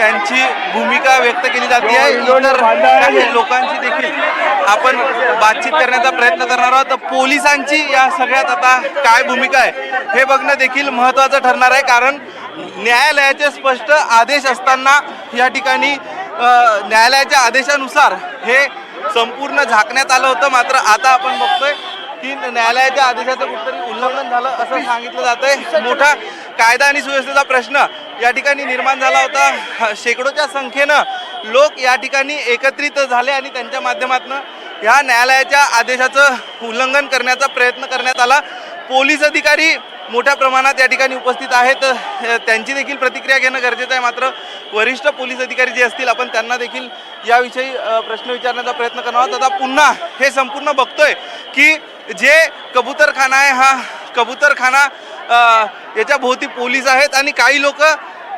त्यांची भूमिका व्यक्त केली जाते आहे। इतर काही लोकांची देखील आपण बातचीत करण्याचा प्रयत्न करणार आहोत। पोलिसांची या सगळ्यात आता काय भूमिका आहे हे बघणं देखील महत्त्वाचं ठरणार आहे, कारण न्यायालयाचे स्पष्ट आदेश असताना या ठिकाणी न्यायालयाच्या आदेशानुसार हे संपूर्ण झाकण्यात आलं होतं। मात्र आता आपण बघतोय की न्यायालयाच्या आदेशाचं कुठेतरी उल्लंघन झालं असं सांगितलं जातंय। मोठा कायदा आणि सुव्यवस्थेचा प्रश्न या ठिकाणी निर्माण झाला होता। शेकडोच्या संख्येनं लोक या ठिकाणी एकत्रित झाले आणि त्यांच्या माध्यमातून ह्या न्यायालयाच्या आदेशाचं उल्लंघन करण्याचा प्रयत्न करण्यात आला। पोलीस अधिकारी मोठ्या प्रमाणात या ठिकाणी उपस्थित आहेत, त्यांची देखील प्रतिक्रिया घेणं गरजेचं आहे। मात्र वरिष्ठ पोलीस अधिकारी जे असतील आपण त्यांना देखील याविषयी प्रश्न विचारण्याचा प्रयत्न करणार आहोत। आता पुन्हा हे संपूर्ण बघतोय की जे कबूतरखाना आहे, हा कबूतरखाना याच्या भोवती पोलीस आहेत आणि काही लोक,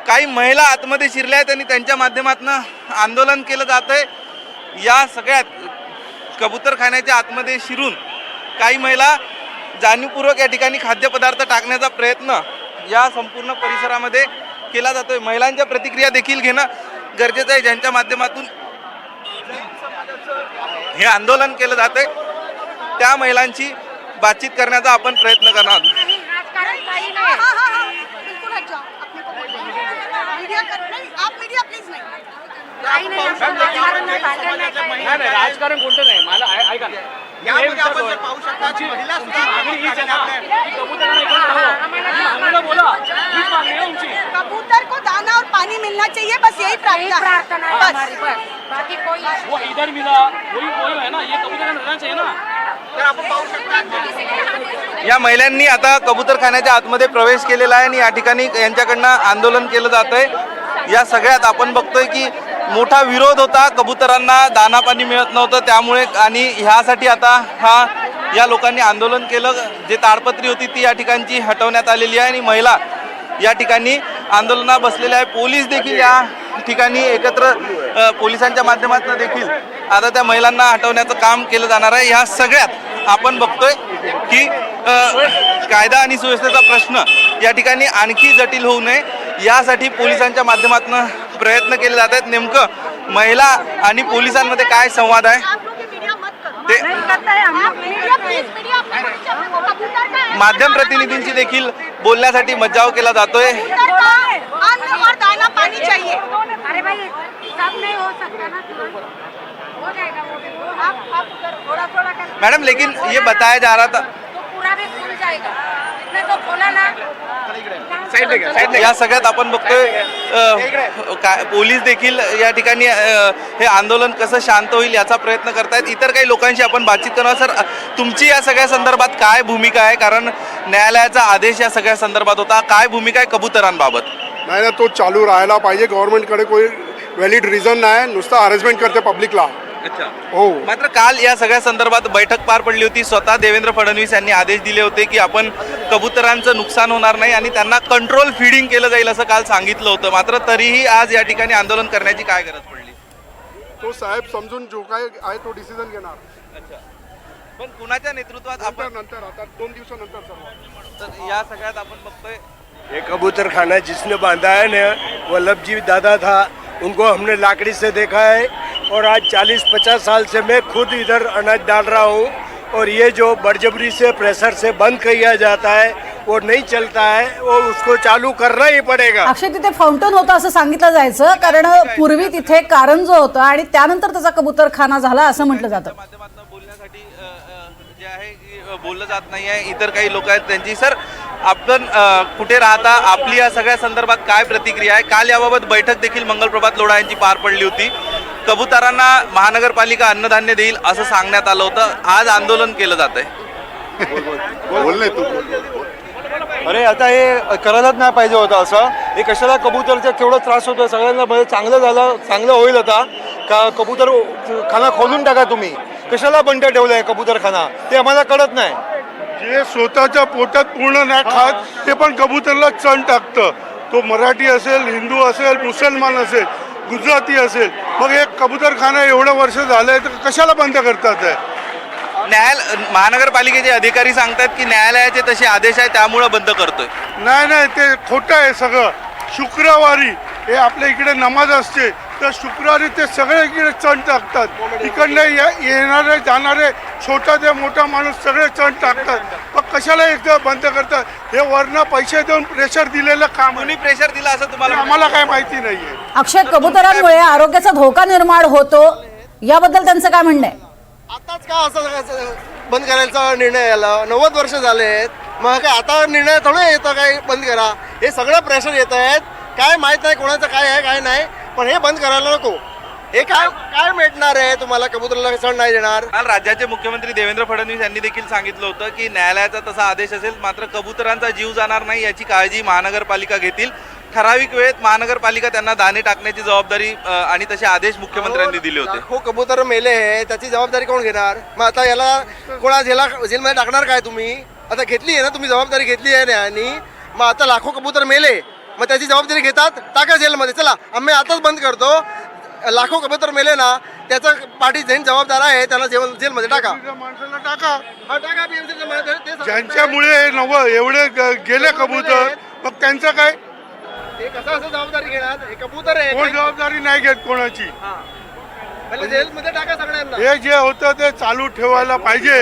काही महिला आतमध्ये शिरल्या आहेत आणि त्यांच्या माध्यमातून आंदोलन केलं जात आहे। या सगळ्यात कबूतरखान्याच्या आतमध्ये शिरून काही महिला जाणीवपूर्वक या ठिकाणी खाद्यपदार्थ टाकण्याचा प्रयत्न या संपूर्ण परिसरामध्ये केला जातोय। महिलांच्या प्रतिक्रिया देखील घेणं गरजेचं आहे, ज्यांच्या माध्यमातून हे आंदोलन केलं जातंय त्या महिलांची बातचीत करण्याचा आपण प्रयत्न करणार आहोत। राजकारण कोणतं नाही, मला ऐका ना, कबूतर को दाना और पानी मिलना चाहिए, बस यही प्रार्थना है हमारी, बस बाकी कोई वो इधर मिला वही है ना, ये कबूतर रहना चाहिए ना। या महिलांनी आता कबूतरखान्याच्या आतमध्ये प्रवेश केलेला आहे आणि या ठिकाणी यांच्याकडनं आंदोलन केलं जात आहे। या सगळ्यात आपण बघतोय की मोठा विरोध होता, कबुतरांना दाना पाणी मिळत नव्हतं त्यामुळे, आणि ह्यासाठी आता या लोकांनी आंदोलन केलं। जे ताडपत्री होती ती या ठिकाणची हटवण्यात आलेली आहे आणि महिला या ठिकाणी आंदोलनात बसलेल्या आहे। पोलीस देखील या ठिकाणी एकत्र पोलिसांच्या माध्यमातून देखील आता त्या महिलांना हटवण्याचं काम केलं जाणार आहे। ह्या सगळ्यात आपण बघतोय की कायदा आणि सुव्यवस्थेचा प्रश्न या ठिकाणी आणखी जटिल होऊ नये यासाठी पोलिसांच्या माध्यमातून प्रयत्न केले जात आहेत। नेमकं महिला आणि पोलिसांमध्ये काय संवाद आहे ते माध्यम प्रतिनिधींची देखील बोलण्यासाठी मज्जाव केला जातोय। मैडम लेकिन ये बताया जा रहा था पूरा भी खुल जाएगा, इतने तो खोला ना। या सगळ्यात आपण बघतोय पोलीस देखील या ठिकाणी हे आंदोलन कसं शांत होईल याचा प्रयत्न करतायत। इतर काही लोकांशी आपण बातचीत करणार। सर, तुमची या सगळ्या संदर्भात काय भूमिका आहे, कारण न्यायालयाचा आदेश या सगळ्या संदर्भात होता, काय भूमिका आहे कबुतरांबाबत? नाही ना, तो चालू राहायला पाहिजे। गव्हर्नमेंटकडे कोई व्हॅलिड रिझन नाही, नुसतं हॅरेसमेंट करते पब्लिकला। अच्छा, हो। मात्र काल या सगळ्या संदर्भात बैठक पार पडली होती। स्वतः देवेंद्र फडणवीस यांनी आदेश दिले होते की आपण कबुतरांचं नुकसान होणार नाही आणि त्यांना कंट्रोल फीडिंग केलं जाईल असं काल सांगितलं होतं। मात्र तरीही आज या ठिकाणी आंदोलन करण्याची काय गरज पडली? तो साहेब समजून जो काय आहे तो डिसिजन घेणार। अच्छा, पण कुणाच्या नेतृत्वात आपण नंतर आता 2 दिवसानंतर सर्व तर या सगळ्यात आपण बघतोय ये कबूतर खाना जिसने बांधा है ना, वल्लभ जी दादा था, उनको हमने लाकड़ी से देखा है और आज 40-50 साल से मैं खुद इधर अनाज डाल रहा हूँ और ये जो बड़जबरी से प्रेशर से बंद किया जाता है वो नहीं चलता है, वो उसको चालू करना ही पड़ेगा। अक्षय, तिथे फाउंटन होतं असं सांगितलं जायचं, कारण पूर्वी तिथे कारंज होतं आणि त्यानंतर त्याचा कबूतरखाना झाला असं म्हटलं जातं। माध्यमातून बोलण्यासाठी जे आहे की बोललं जात नाही आहे। इतर काही लोक आहेत त्यांची। सर, आपण कुठे राहता, आपली या सगळ्या संदर्भात काय प्रतिक्रिया आहे? काल याबाबत बैठक देखील मंगलप्रभात लोढा यांची पार पडली होती। कबुतरांना महानगरपालिका अन्नधान्य देईल असं सांगण्यात आलं होतं, आज आंदोलन केलं जात आहे। बोलले तू। अरे आता हे करायलाच नाही पाहिजे होतं असं। हे कशाला कबूतरचा केवढा त्रास होतो सगळ्यांना, म्हणजे चांगलं झालं, चांगलं होईल आता का कबूतर खाना खोलून टाका तुम्ही, कशाला बंद ठेवलंय कबूतरखाना ते आम्हाला कळत नाही। जे स्वतःच्या पोटात पूर्ण नाही खात ते पण कबूतरला चण टाकतं। तो मराठी असेल, हिंदू असेल, मुसलमान असेल, गुजराती असेल, मग एक कबूतरखाना एवढं वर्ष झालंय तर कशाला बंद करतात? महानगरपालिकेचे अधिकारी सांगतात की न्यायालयाचे तसे आदेश आहे त्यामुळे बंद करतोय। नाही नाही, ते खोटं आहे सगळं। शुक्रवारी हे आपल्या इकडे नमाज असते तर शुक्रवारी ते सगळे इकडे चण टाकतात. इकडले येणारे जाणारे छोटा ते मोठा माणूस सगळे चण टाकतात. पण कशाला एकदा बंद करतात? हे वरनं पैसे देऊन प्रेशर दिलेलं काम आहे. कोणी प्रेशर दिला असं तुम्हाला आम्हाला काय माहिती नाहीये. अक्षय, कबुतरांमुळे आरोग्याचा धोका निर्माण होतो, याबद्दल त्यांचं काय म्हणणं आहे? आताच का असं बंद करायचा निर्णय आला? 90 वर्ष झालेत, मग काय आता निर्णय थोडं येतं काय बंद करा? हे सगळं प्रेशर येत आहेत. काय माहित नाही कोणाचं काय आहे काय नाही, पण हे बंद करायला नको. हे काय काय मिळणार आहे तुम्हाला? कबुतरला सण नाही देणार. काल राज्याचे मुख्यमंत्री देवेंद्र फडणवीस यांनी देखील सांगितलं होतं की न्यायालयाचा तसा आदेश असेल मात्र कबुतरांचा जीव जाणार नाही याची काळजी महानगरपालिका घेतील. ठराविक वेळेत महानगरपालिका त्यांना दाणे टाकण्याची जबाबदारी आणि तसे आदेश मुख्यमंत्र्यांनी दिले होते. लाखो कबूतर मेले आहे, त्याची जबाबदारी कोण घेणार? मग आता याला कोणा जेलमध्ये टाकणार काय तुम्ही? आता घेतली आहे ना तुम्ही, जबाबदारी घेतली आहे न्यायाने. मग आता लाखो कबूतर मेले, मग त्याची जबाबदारी घेतात, टाका जेलमध्ये. चला आम्ही आताच बंद करतो. लाखो कबूतर मेले ना, त्याचा पार्टी जैन जबाबदार आहे, त्याला जेलमध्ये टाका. माणसाला टाका. हा, टाका BMC च्या मध्ये. ते सांगा. ज्यांच्यामुळे एवढे गेले कबूतर, मग त्यांचं काय? ते कसं असं जबाबदारी घेणार? हे कबूतर आहे, कोण जबाबदारी नाही घेत कोणाची. पहिले जेलमध्ये टाका सगळ्यांना. हे जे होतं ते चालू ठेवायला पाहिजे.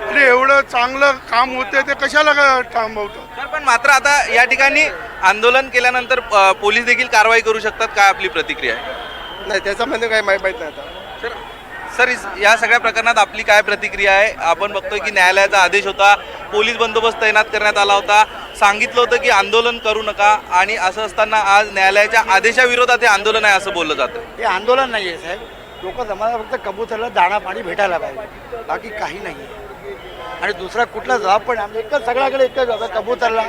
आणि एवढं चांगलं काम होते ते कशाला थांबवतात? सर, पण मात्र आता या ठिकाणी आंदोलन केल्यानंतर पोलीस देखील कारवाई करू शकतात. काय आपली प्रतिक्रिया आहे? नाही, त्याच्यामध्ये काही माहीत नाही आता. सर, या सगळ्या प्रकरणात आपली काय प्रतिक्रिया आहे? आपण बघतोय की न्यायालयाचा आदेश होता, पोलीस बंदोबस्त तैनात करण्यात आला होता, सांगितलं होतं की आंदोलन करू नका, आणि असं असताना आज न्यायालयाच्या आदेशाविरोधात हे आंदोलन आहे असं बोललं जातं. हे आंदोलन नाही आहे साहेब. लोक जमाला फक्त कबूतरला दाणा पाणी भेटायला पाहिजे, बाकी काही नाही आहे. आणि दुसरा कुठला जबाब पण आमच्या एकच सगळ्याकडे एकच जबाब, कबूतरला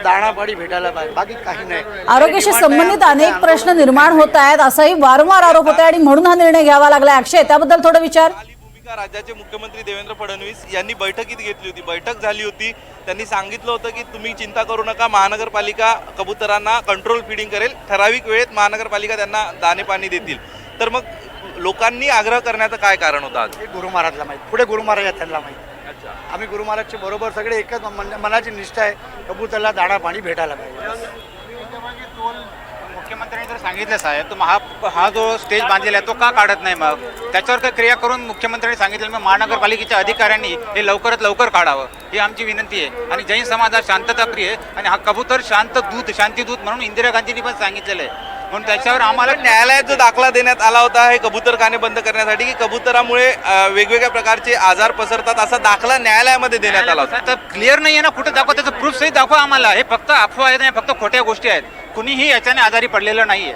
दाणा पाणी भेटायला पाहिजे, बाकी काही नाही. आरोग्याशी संबंधित अनेक प्रश्न निर्माण होत आहेत असाही वारंवार आरोप होत आहे आणि म्हणून हा निर्णय घ्यावा लागला. अक्षय, त्याबद्दल थोडं विचार. काल ही भूमिका राज्याचे मुख्यमंत्री देवेंद्र फडणवीस यांनी बैठकीत घेतली होती. बैठक झाली होती, त्यांनी सांगितलं होतं की तुम्ही चिंता करू नका, महानगरपालिका कबुतरांना कंट्रोल फिडिंग करेल, ठराविक वेळेत महानगरपालिका त्यांना दाणे पाणी देतील. तर मग लोकांनी आग्रह करण्याचं काय कारण होतं आज? हे गुरु महाराजला माहीत, पुढे गुरु महाराज आहेत त्यांना माहीत. आम्ही गुरु महाराजच्या बरोबर सगळे एकच मनाची निष्ठा आहे, कबूतरला दाणा पाणी भेटायला पाहिजे. मुख्यमंत्र्यांनी जर सांगितलं साहेब तर हा जो स्टेज बांधलेला आहे तो का काढत नाही? मग त्याच्यावर काही क्रिया करून मुख्यमंत्र्यांनी सांगितलं मग महानगरपालिकेच्या अधिकाऱ्यांनी हे लवकरात लवकर काढावं ही आमची विनंती आहे. आणि जैन समाज हा शांतताप्रिय आहे आणि हा कबूतर शांतिदूत म्हणून इंदिरा गांधींनी पण सांगितलेलं आहे. म्हणून त्याच्यावर आम्हाला न्यायालयात जो दाखला देण्यात आला होता हे कबूतरखाने बंद करण्यासाठी की कबुतरामुळे वेगवेगळ्या प्रकारचे आजार पसरतात असा दाखला न्यायालयामध्ये देण्यात आला होता. तर क्लिअर नाही आहे ना, कुठे दाखवा, त्याचं प्रूफ सहित दाखवा आम्हाला. हे फक्त अफवा आहेत, फक्त खोट्या गोष्टी आहेत. कुणीही याच्याने आजारी पडलेलं नाही आहे,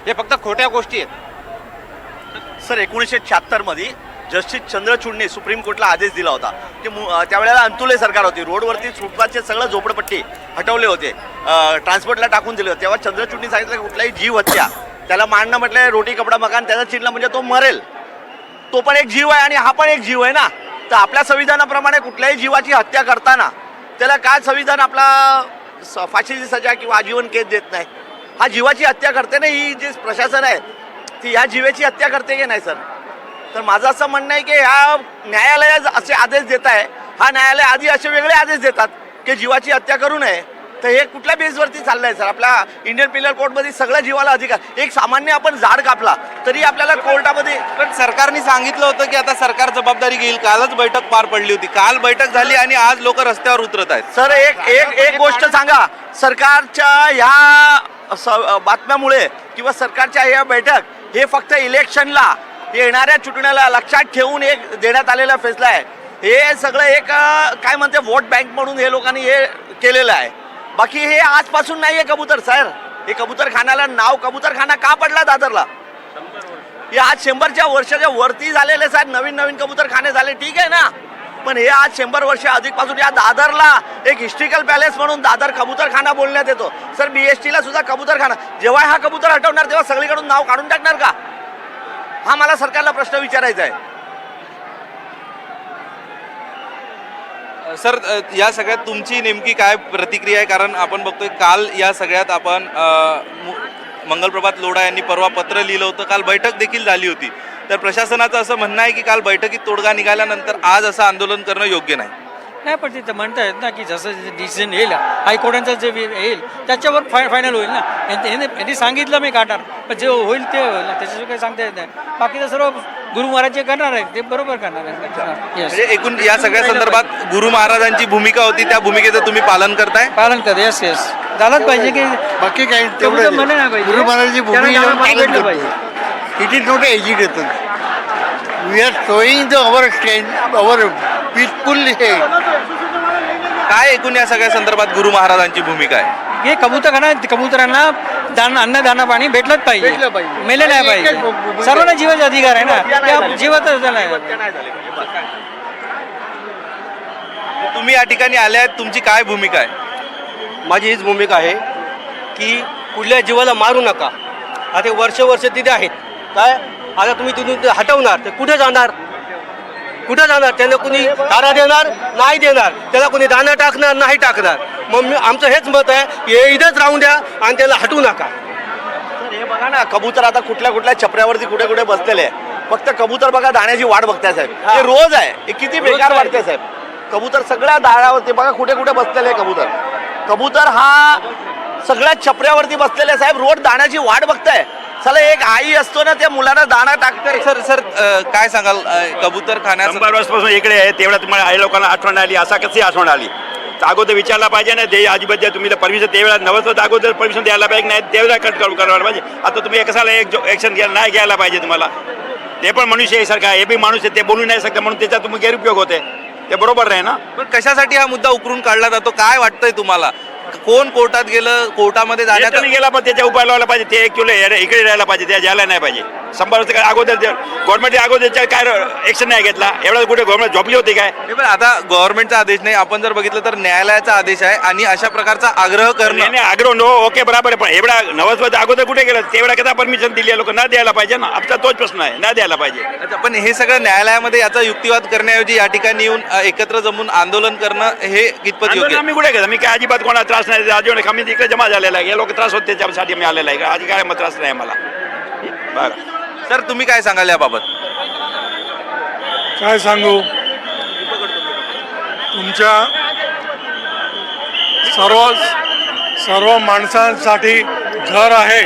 हे फक्त खोट्या गोष्टी आहेत. सर, 1976 मध्ये जस्टिस चंद्रचूडने सुप्रीम कोर्टला आदेश दिला होता की त्यावेळेला अंतुले सरकार होती, रोडवरती फुटपाथचे सगळं झोपडपट्टी हटवले होते, ट्रान्सपोर्टला टाकून दिले होते. तेव्हा चंद्रचूडने सांगितलं की कुठलाही जीव हत्या त्याला मारणं म्हटलं रोटी कपडा मकान, त्याचा चिडलं म्हणजे तो मरेल. तो पण एक जीव आहे आणि हा पण एक जीव आहे ना. तर आपल्या संविधानाप्रमाणे कुठल्याही जीवाची हत्या करताना त्याला काय संविधान आपला फाशीची सजा किंवा आजीवन केस देत नाही? हा जीवाची हत्या करते ना, ही जी प्रशासन आहे ती ह्या जीवाची हत्या करते की नाही सर? तर माझं असं म्हणणं आहे की ह्या न्यायालय असे आदेश देत आहे, हा न्यायालय आधी असे वेगळे आदेश देतात की जीवाची हत्या करू नये. तर हे कुठल्या बेसवरती चाललंय सर? आपल्या इंडियन पिनल कोडमध्ये सगळ्या जीवाला अधिकार, एक सामान्य आपण झाड कापला तरी आपल्याला कोर्टामध्ये. पण सरकारने सांगितलं होतं की आता सरकार जबाबदारी घेईल. कालच बैठक पार पडली होती, काल बैठक झाली आणि आज लोक रस्त्यावर उतरत आहेत. सर, एक गोष्ट सांगा, सरकारच्या ह्या बातम्यामुळे किंवा सरकारच्या ह्या बैठक हे फक्त इलेक्शनला येणाऱ्या चुटण्याला लक्षात ठेवून एक देण्यात आलेला फैसला आहे. हे सगळं एक काय म्हणते वोट बँक म्हणून हे लोकांनी हे केलेलं आहे. बाकी हे आजपासून नाही आहे कबूतर सर. हे कबूतरखान्याला नाव कबूतरखाना का पडला दादरला? हे आज 100च्या वर्षाच्या वरती झालेले साहेब, नवीन कबूतरखाने झाले ठीक आहे ना, पण हे आज 100 वर्ष अधिकपासून या दादरला एक हिस्ट्रिकल पॅलेस म्हणून दादर कबूतरखाना बोलण्यात येतो. सर, BSTला सुद्धा कबूतरखाना, जेव्हा हा कबूतर हटवणार तेव्हा सगळीकडून नाव काढून टाकणार का? हा मला सरकारला प्रश्न विचारायचा आहे. सर, या सगळ्यात तुमची नेमकी काय प्रतिक्रिया आहे? कारण आपण बघतोय काल या सगळ्यात आपण मंगलप्रभात लोढा यांनी परवा पत्र लिहिलं होतं, काल बैठक देखील झाली होती. तर प्रशासनाचं असं म्हणणं आहे की काल बैठकीत तोडगा निघाल्यानंतर आज असं आंदोलन करणं योग्य नाही. नाही, पण ते म्हणतायत ना की जसं डिसिजन येईल हायकोर्टाचं जे येईल त्याच्यावर फायनल होईल ना. यांनी सांगितलं मी काढणार, पण जे होईल ते होईल ना, त्याच्याशिवाय काही सांगता येत नाही. बाकीचं सर्व गुरु महाराज जे करणार आहेत ते बरोबर करणार आहेत. म्हणजे एकूण या सगळ्या संदर्भात गुरु महाराजांची भूमिका होती, त्या भूमिकेचं तुम्ही पालन करताय? पालन कर. येस येस, झालंच पाहिजे की बाकी काही तेवढं म्हणलं नाही पाहिजे. गुरु महाराजांची त्यांना भूमिका जाणं भेटलं पाहिजे. It is not education. We are showing the our strength, our peaceful हे. काय एकूण या सगळ्या संदर्भात गुरु महाराजांची भूमिका आहे? हे कबुतरांना अन्नदाना पाणी भेटलंच पाहिजे, मेले नाही पाहिजे. सर्वांना जीवाचा अधिकार आहे ना, त्या जीवातच नाही. तुम्ही या ठिकाणी आले आहेत, तुमची काय भूमिका आहे? माझी हीच भूमिका आहे की कुठल्या जीवाला मारू नका. आता वर्ष तिथे आहेत काय, आता तुम्ही तिथून हटवणार तर कुठे जाणार? त्यांना कुणी दाना देणार नाही देणार, त्याला कुणी दाना टाकणार नाही टाकणार. मग आमचं हेच मत आहे की हे इथंच राहून द्या आणि त्याला हटवू नका. हे बघा ना, कबूतर आता कुठल्या छपऱ्यावरती कुठे बसलेले आहे. फक्त कबूतर बघा दाण्याची वाट बघताय साहेब. हे रोज आहे, हे किती बेकार वाटते साहेब. कबूतर सगळ्या दाण्यावरती बघा कुठे बसलेले आहे कबूतर हा सगळ्या छपऱ्यावरती बसलेले आहे साहेब. रोज दाण्याची वाट बघताय. चला, एक आई असतो ना, त्या मुलांना दाणा टाकते. सर काय सांगाल कबूतर खाण्याचं? 100 वर्षापासून इकडे आहे, तेवढ्या तुम्हाला आई लोकांना आठवण आली, असा कशी आठवण आली? अगोदर विचारला पाहिजे ना, ते अजिबात तुम्ही परमिशन त्यावेळेला 90 अगोदर परमिशन द्यायला पाहिजे, नाही त्यावेळेला कट करायला पाहिजे. आता तुम्ही कसाला एक ॲक्शन नाही घ्यायला पाहिजे तुम्हाला. ते पण मनुष्य आहे सारखा, हे बी माणूस आहे, ते बोलू नाही शकता म्हणून त्याचा तुम्ही गैरउपयोग होते. ते बरोबर नाही ना. पण कशासाठी हा मुद्दा उकरून काढला जातो, काय वाटतंय तुम्हाला? कोण कोर्टात गेलं, कोर्टामध्ये जाण्याचा गेला पण त्याच्या उपाय लावला पाहिजे. ते ॲक्च्युअली इकडे राहायला पाहिजे, त्या जायला नाही पाहिजे. 100 वर्ष अगोदर गव्हर्नमेंट अगोदरच्या काय ॲक्शन नाही घेतला. एवढा कुठे गव्हर्नमेंट झोपली होती काय? पण आता गव्हर्नमेंटचा आदेश नाही, आपण जर बघितलं तर न्यायालयाचा आदेश आहे आणि अशा प्रकारचा आग्रह करणं. नाही, आग्रह नो, ओके बरोबर आहे, पण एवढा 90 वर्ष अगोदर कुठे गेलं? तेवढा कसा परमिशन दिली लोक? ना द्यायला पाहिजे ना. आमचा तोच प्रश्न आहे, ना द्यायला पाहिजे. अच्छा, पण हे सगळं न्यायालयामध्ये याचा युक्तिवाद करण्याऐवजी या ठिकाणी येऊन एकत्र जमून आंदोलन करणं हे कितपत योग्य आहे? आम्ही कुठे गेलो? मी काय अजिबात कोणाला त्रास नाही. आजीवन आम्ही इकडे जमा झालेला आहे, हे लोक त्रास होते त्याच्यासाठी मी आलेला आहे. आधी काय मग त्रास नाही मला. बरं सर, तुम्ही काय सांगाल याबाबत? काय सांगू, तुमच्या सर्व माणसांसाठी घर आहे,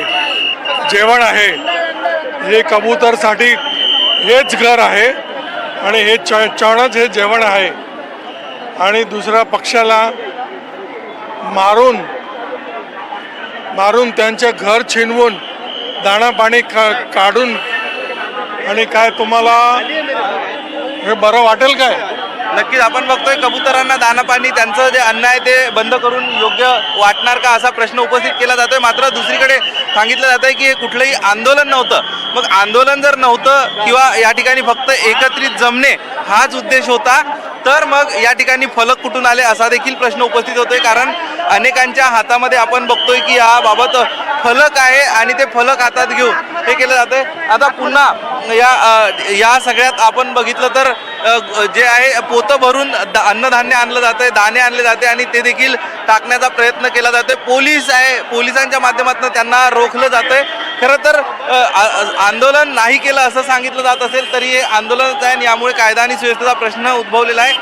जेवण आहे. हे कबूतरसाठी हेच घर आहे आणि हे चणच हे जेवण आहे. आणि दुसऱ्या पक्षाला मारून त्यांचे घर छिनवून दाणा पाणी काढून आणि काय तुम्हाला हे बरं वाटेल काय? नक्कीच आपण बघतोय कबुतरांना दाना पाणी त्यांचं जे अन्न आहे ते बंद करून योग्य वाटणार का असा प्रश्न उपस्थित केला जातोय. मात्र दुसरीकडे सांगितलं जात आहे की हे कुठलंही आंदोलन नव्हतं. मग आंदोलन जर नव्हतं किंवा या ठिकाणी फक्त एकत्रित जमणे हाच उद्देश होता तर मग या ठिकाणी फलक कुठून आले असा देखील प्रश्न उपस्थित होतोय. कारण अनेकांच्या हातामध्ये आपण बघतोय की याबाबत फलक आहे आणि ते फलक हातात घेऊन हे केलं जातंय. आता पुन्हा या सगळ्यात आपण बघितलं तर जे आहे पोतं भरून अन्नधान्य आणलं जातंय, दाणे आणले जाते आणि ते देखील टाकण्याचा प्रयत्न केला जातोय. पोलीस आहे, पोलिसांच्या माध्यमातून त्यांना रोखलं जातंय. खरं तर आंदोलन नाही केलं असं सांगितलं जात असेल तरी हे आंदोलनच आहे आणि यामुळे कायदा आणि सुव्यवस्थेचा प्रश्न उद्भवलेला आहे.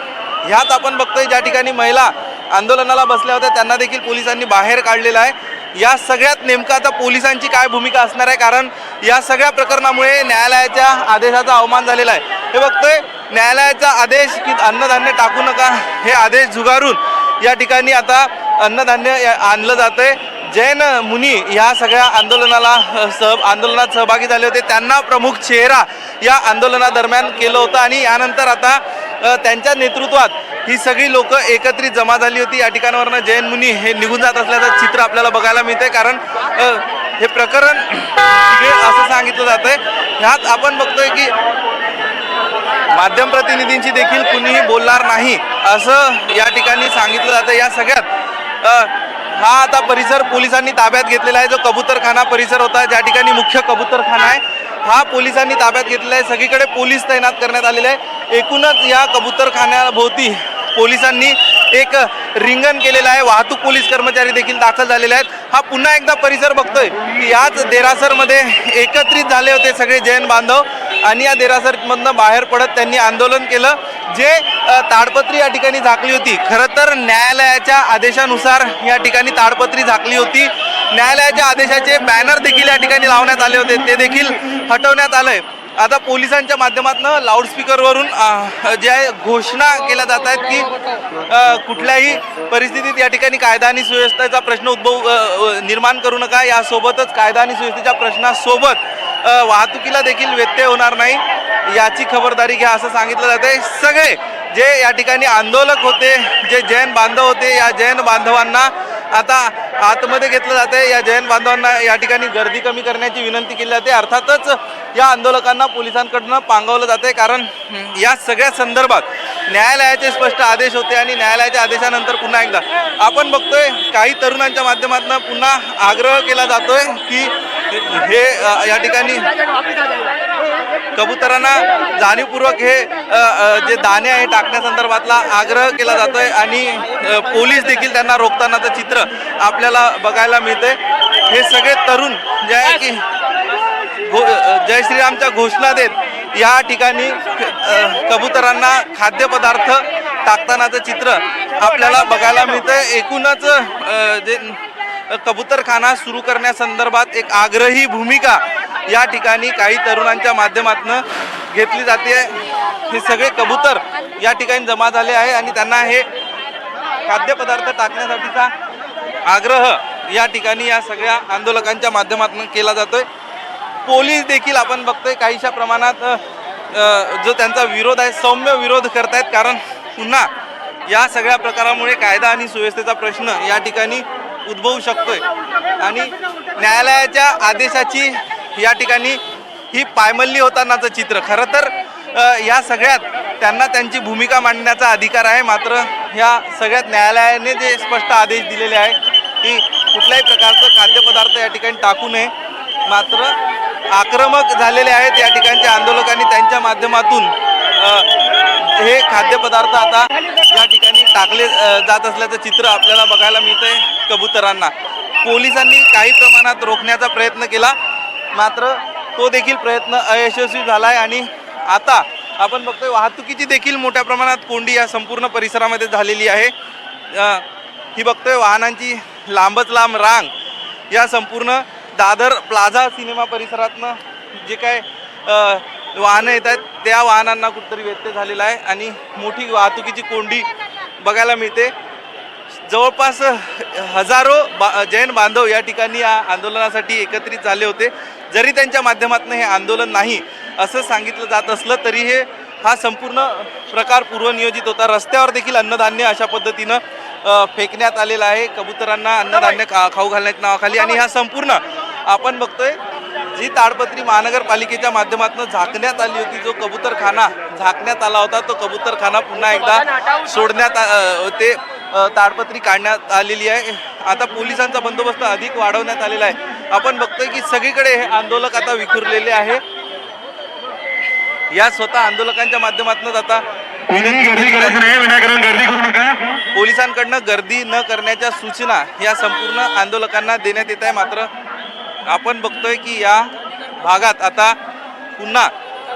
ह्यात आपण बघतोय ज्या ठिकाणी महिला आंदोलनाला बसल्या होत्या त्यांना देखील पोलिसांनी बाहेर काढलेलं आहे. या सगळ्यात नेमकं आता पोलिसांची काय भूमिका असणार आहे, कारण या सगळ्या प्रकरणामुळे न्यायालयाच्या आदेशाचा अवमान झालेला आहे. हे बघतोय न्यायालयाचा आदेश की अन्नधान्य टाकू नका हे आदेश झुगारून या ठिकाणी आता अन्नधान्य आणलं जातंय. जैन मुनी ह्या सगळ्या आंदोलनात सहभागी झाले होते. त्यांना प्रमुख चेहरा या आंदोलनादरम्यान केलं होतं आणि यानंतर आता त्यांच्या नेतृत्वात ही सगळी लोक एकत्रित जमा झाली होती. या ठिकाणावरनं जैन मुनी हे निघून जात असल्याचं चित्र आपल्याला बघायला मिळतंय. कारण हे प्रकरण असं सांगितलं जातंय. ह्यात आपण बघतोय की माध्यम प्रतिनिधींची देखील कुणीही बोलणार नाही असं या ठिकाणी सांगितलं जातं. या सगळ्यात हा आता परिसर पोलिसांनी ताब्यात घेतलेला आहे. जो कबूतरखाना परिसर होता, ज्या ठिकाणी मुख्य कबूतरखाना आहे, हा पोलिसांनी ताब्यात घेतलेला आहे. सगळीकडे पोलीस तैनात करण्यात आलेले आहे. एकूणच या कबूतरखान्याभोवती पोलिसांनी एक रिंगण केलेलं आहे. वाहतूक पोलीस कर्मचारी देखील दाखल झालेले आहेत. हा पुन्हा एकदा परिसर बघतोय की याच देरासरमध्ये एकत्रित झाले होते सगळे जैन बांधव आणि या देरासरमधनं बाहेर पडत त्यांनी आंदोलन केलं जे ताडपत्री या ठिकाणी झाकली होती, खरं तर न्यायालयाच्या आदेशानुसार या ठिकाणी ताडपत्री झाकली होती. न्यायालयाच्या आदेशाचे बॅनर देखील या ठिकाणी लावण्यात आले होते, ते देखील हटवण्यात आलंय. आता पोलिसांच्या माध्यमातून लाऊडस्पीकरवरून जे आहे घोषणा केल्या जात आहेत की कुठल्याही परिस्थितीत या ठिकाणी कायदा आणि सुव्यवस्थेचा प्रश्न निर्माण करू नका. यासोबतच कायदा आणि सुव्यवस्थेच्या प्रश्नासोबत वाहतुकीला देखील व्यत्यय होणार नाही याची खबरदारी घ्या असं सांगितलं जाते. सगळे जे या ठिकाणी आंदोलक होते, जे जैन बांधव होते, या जैन बांधवांना आता आतमध्ये घेतलं जाते. या जैन बांधवांना या ठिकाणी गर्दी कमी करण्याची विनंती केली जाते. अर्थातच या आंदोलकांना पोलिसांकडनं पांगवलं जाते, कारण या सगळ्या संदर्भात न्यायालयाचे स्पष्ट आदेश होते आणि न्यायालयाच्या आदेशानंतर पुन्हा एकदा आपण बघतोय काही तरुणांच्या माध्यमातून पुन्हा आग्रह केला जातोय की हे या ठिकाणी कबुतरांना जाणीवपूर्वक हे जे दाणे आहे टाकण्यासंदर्भातला आग्रह केला जातोय आणि पोलीस देखील त्यांना रोखतानाचं चित्र आपल्याला बघायला मिळतंय. हे सगळे तरुण जे आहे की जय श्रीरामच्या घोषणा देत या ठिकाणी कबुतरांना खाद्यपदार्थ टाकतानाचं चित्र आपल्याला बघायला मिळतंय. एकूणच जे कबूतरखाना सुरू करण्यासंदर्भात एक आग्रही भूमिका या ठिकाणी काही तरुणांच्या माध्यमातून घेतली जाते. हे सगळे कबूतर या ठिकाणी जमा झाले आहे आणि त्यांना हे खाद्यपदार्थ टाकण्यासाठीचा आग्रह या ठिकाणी या सगळ्या आंदोलकांच्या माध्यमातून केला जातोय. पोलीस देखील आपण बघतोय काहीशा प्रमाणात जो त्यांचा विरोध आहे सौम्य विरोध करतायत, कारण पुन्हा या सगळ्या प्रकारामुळे कायदा आणि सुव्यवस्थेचा प्रश्न या ठिकाणी उद्भवू शकतोय आणि न्यायालयाच्या आदेशाची या ठिकाणी ही पायमल्ली होतानाचं चित्र. खरं तर या सगळ्यात त्यांना त्यांची भूमिका मांडण्याचा अधिकार आहे, मात्र ह्या सगळ्यात न्यायालयाने जे स्पष्ट आदेश दिलेले आहे की कुठल्याही प्रकारचं खाद्यपदार्थ या ठिकाणी टाकू नये. मात्र आक्रमक झालेले आहेत या ठिकाणच्या आंदोलकांनी, त्यांच्या माध्यमातून हे खाद्यपदार्थ आता या ठिकाणी टाकले जात असल्याचं चित्र आपल्याला बघायला मिळतंय. कबुतरांना पोलिसांनी काही प्रमाणात रोखण्याचा प्रयत्न केला, मात्र तो देखील प्रयत्न अयशस्वी झाला आहे आणि आता आपण बघतोय वाहतुकीची देखील मोठ्या प्रमाणात कोंडी या संपूर्ण परिसरामध्ये झालेली आहे. ही बघतोय वाहनांची लांबच लांब रांग या संपूर्ण दादर प्लाझा सिनेमा परिसरातनं जे काय वाहनं येत आहेत त्या वाहनांना कुठेतरी व्यत्यय झालेला आहे आणि मोठी वाहतुकीची कोंडी बघायला मिळते. जवळपास हजारो जैन बांधव या ठिकाणी या आंदोलनासाठी एकत्रित झाले होते. जरी त्यांच्या माध्यमातून हे आंदोलन नाही असं सांगितलं जात असलं तरी हा संपूर्ण प्रकार पूर्वनियोजित होता. रस्त्यावर देखील अन्नधान्य अशा पद्धतीनं फेकण्यात आलेलं आहे कबुतरांना अन्नधान्य खाऊ घालण्याच्या नावाखाली. आणि हा संपूर्ण आपण बघतोय जी ताडपत्री महानगरपालिकेच्या माध्यमातून झाकण्यात आली होती, जो कबूतरखाना झाकण्यात आला होता, तो कबूतरखाना पुन्हा एकदा सोडण्यात ते ताडपत्री काढण्यात आलेली आहे. आता पोलिसांचा बंदोबस्त अधिक वाढवण्यात आलेला आहे. आपण बघतोय की सगळीकडे हे आंदोलक आता विखुरलेले आहे. या स्वतः आंदोलकांच्या माध्यमातून आता पोलिसांकडनं गर्दी न करण्याच्या सूचना या संपूर्ण आंदोलकांना देण्यात येत आहे. मात्र आपण बघतोय की या भागात आता पुन्हा